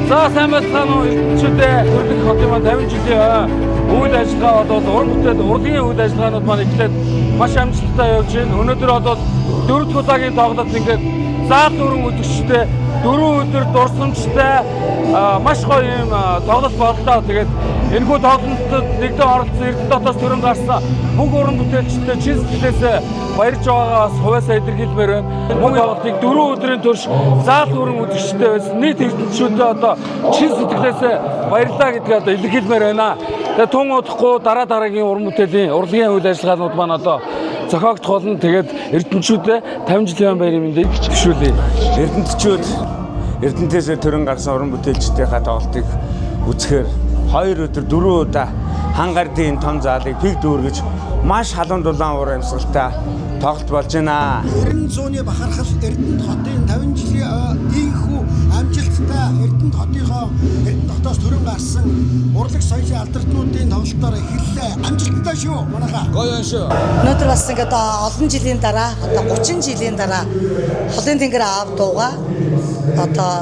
За сайн байцгаана уу эрдэнэчүүдээ Төрөлх хотын маань 50 жилийн үйл ажиллагаа болоод уран бүтээл урлагийн үйл ажиллагаанууд маань эхлээд маш амжилттай явж байна. Өнөөдөр бол 4 дахь удаагийн тоглолт ингээд заал дөрвөн өдөрчтэй 4 өдөр дурсамжтай маш гоё юм тоглолт боллоо. Тэгээд энэхүү тоглолтод нэгдэн оролцсон Эрдэнэ дотоос төрөн гарсан бүх уран бүтээлчдээ чин сэтгэлээс баярж байгаагаас хувьяасаа илэрхийлмээр байна. Мөн тоглолтыг 4 өдрийн турш заал дөрвөн өдөрчтэй байсан нийт эрдэнэчүүдээ одоо чин сэтгэлээс баярлалаа гэдгийг одоо илэрхийлмээр байна. Тэгээд тун удахгүй дараагийн уран бүтээлийн урлагийн үйл ажиллагаанууд маань одоо зохиогдох болно. Тэгээд эрдэнэчүүдээ 50 жилийн баярын мэндийг зөвшөөрлөе. Эрдэнэчүүд Эрдэнэтээс төрөн гарсан уран бүтээлчдийнхаа тоглолтыг үзэхээр 2 өдөр 4 удаа хангардын том заалыг пиг дүүргэж маш халуун дулаан уур амьсгалтай тоглолт болж байна. 90 зууны бахархал Эрдэнэт хотын 50 жилийн ийхүү амжилттай Эрдэнэт хотынхоо Эрдэнэт хотоос төрөн гарсан урлаг соёлын алдартай тоглолтоор эхэллээ. Амжилттай шүү манайхаа. Гоё шүү. Өнөөдөр бас ингээд олон жилийн дараа одоо 30 жилийн дараа холын тэнгэр аав дууга одоо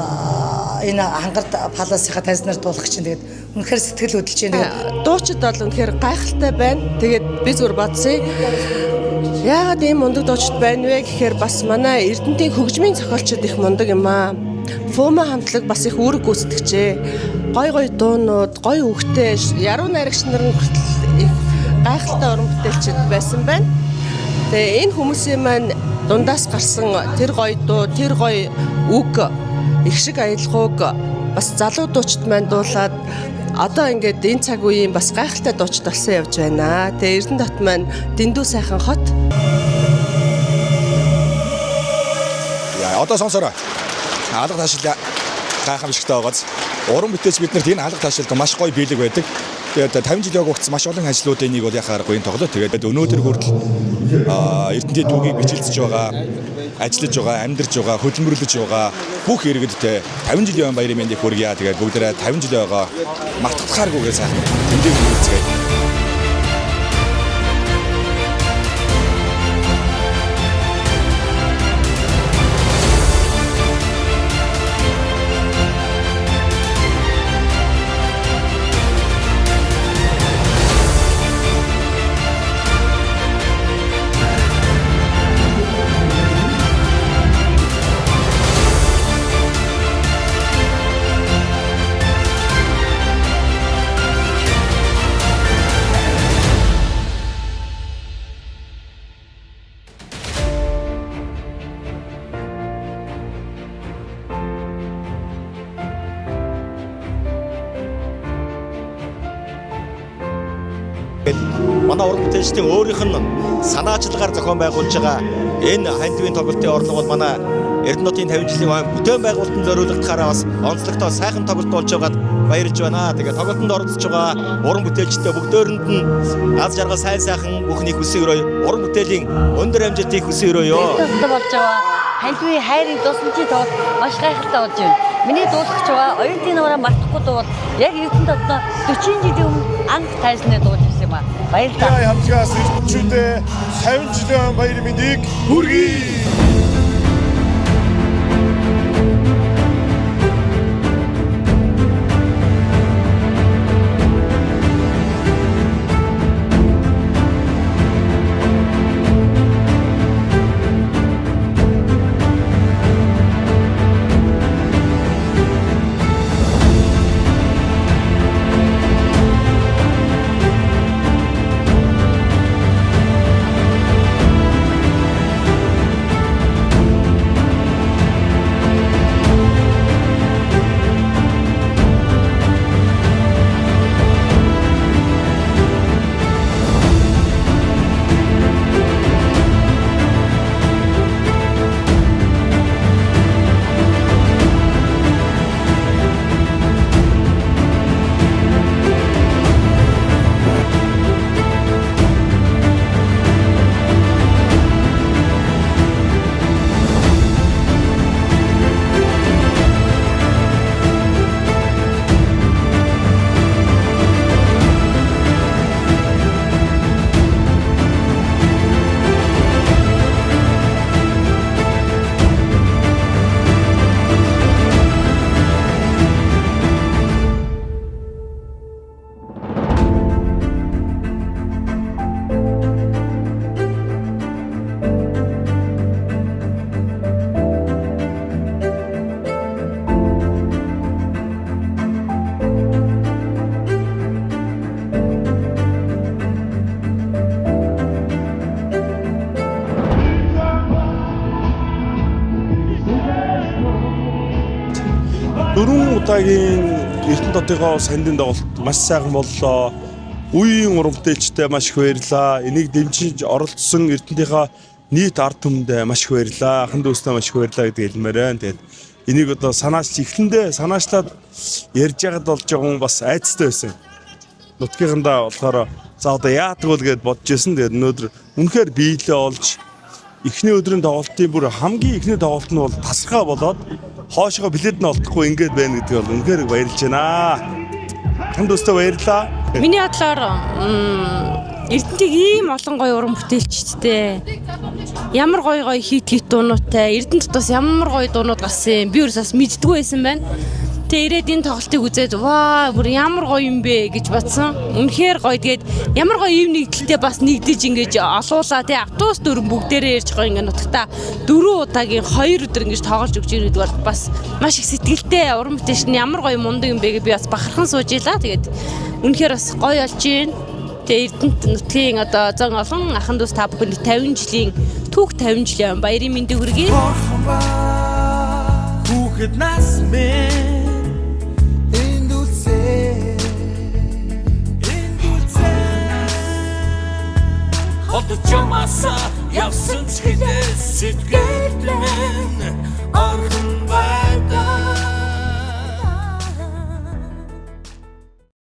энэ хангарт паласынхаа таньснаар дуулах чинь тэгээд үнэхээр сэтгэл хөдлөж байна. Дуучид бол үнэхээр гайхалтай байна. Тэгээд би зүгээр бодсон. Яагаад ийм мундаг дуучид байна вэ гэхээр бас манай Эрдэнэтийн хөгжмийн зохиолчид их мундаг юм аа. Фума хамтлаг бас их үүрэг гүйцэтгэжээ. Гой дуунууд, гой үгтэй, яруу найрагч нар их гайхалтай уран бүтээлчид байсан байна. Тэгээ энэ хүмүүсийн маань дундаас гарсан тэр гоё дуу, тэр гоё үг, их шиг аялгауг бас залуу дуучид маань дуулаад одоо ингээд энэ цаг үеийн бас гайхалтай дуучид болсон явж байна. Тэгээ Эрдэнэт маань дэндүү сайхан хот. Яа, одоо сонсороо. Алга таашил гайхамшигтай байгааз уран бүтээлч биднэрт энэ алга таашилд маш гоё биелэг байдаг. Тэгээд 50 жил явагдсан маш олон ажлуудын нэг бол яхааргүй энэ тоглолт. Тэгээд өнөөдөр хүртэл Эрдэнэтийн түүхийг бичилдэж байгаа, ажиллаж байгаа, амьдарч байгаа, хөдөлмөрлөж байгаа бүх иргэдтэй 50 жилийн баярын мэндийг хүргье. Тэгээд бүгдээрээ 50 жил байгаа мартагдахааргүйгээр сайхан тэмдэг үзье. манай уран бүтээлчдийн өөрийнх нь санаачлагаар зохион байгуулж байгаа энэ хандивын тоглолтын орлого бол манай Эрдэнэтийн 50 жилийн хойно бүтээн байгуулалтанд зориулагдахаараа бас онцлогтой сайхан тоглолт болж байгаад баярлж байна. Тэгээд тоглолтод оролцож байгаа уран бүтээлчдээ бүгдөөрэнд нь аз жаргал сайн сайхан бүхнийг хүсэн өрөө уран бүтээлийн өндөр амжилтыг хүсэн өрөөё. болж байгаа хандивын хайрын дусмжийн тоглолт маш гайхалтай болж байна. Миний дуулах байгаа оюутны намраа мартахгүй дуул яг Эрдэнэт одоо 40 жилийн өмнө анх тайзнаа дуулж ирсэн юм аа. Баярлалаа. Хамтгаас ирчүүдээ 50 жилийн баяр мэндийг хүргэе. Дөрвөн удаагийн Эрдэнэт хотынхоо сандын тоглолт маш сайхан боллоо. Үеийн уран бүтээлчтэй маш их баярлаа. Энийг дэмжиж оролцсон Эрдэнэтийнхаа нийт ард түмэндээ маш их баярлаа. Ахын дүүстэй маш их баярлаа гэдэг хэлмээр байна. Тэгээд энийг одоо санаачлаад ярьж байгаад болж байгаа хүн бас айцтай байсан. Нутгийнхандаа болохоор за одоо яадаг вэ гэдээ бодож байсан. Тэгээд өнөөдөр үнэхээр биелээ олж эхний өдрийн тоглолтын бүр хамгийн эхний тоглолт нь бол тасархаа болоод хоошоо билет нь олдохгүй ингээд байна гэдэг бол үнэхээр баярлж байна. Ахын дүүстэй баярлаа. Миний бодлоор Эрдэнэтийг ийм олон гоё уран бүтээлчтэй ямар гоё хит дуунуудтай Эрдэнэт бас ямар гоё дуунууд гарсан би өөрөөс мэддэггүй байсан байна. Тэгээ ирээд энэ тоглолтыг үзээд ваа бүр ямар гоё юм бэ гэж бодсон. Үнэхээр гоё. Тэгээд ямар гоё юм нэгдэлтэй бас нэгдэж ингэж олуулаа. Тэгээ автобус дөрөв бүгдээрээ ярьж байгаа ингэ нутагта 4 удаагийн 2 өдөр ингэж тоглож өгч ирээд бол бас маш их сэтгэлтэй уран бүтээлч нь ямар гоё мундаг юм бэ гэж би бас бахархан сууж илаа. Тэгээд үнэхээр бас гоё болж байна. Тэгээ Эрдэнэт нутгийн одоо зан олон ахын дүүс та бүхэнд 50 жилийн түүх 50 жилийн баярын мэндийг хүргэе. Хүүхэд нас мэн Одод чамааса явсан ч хилээ сэтгэл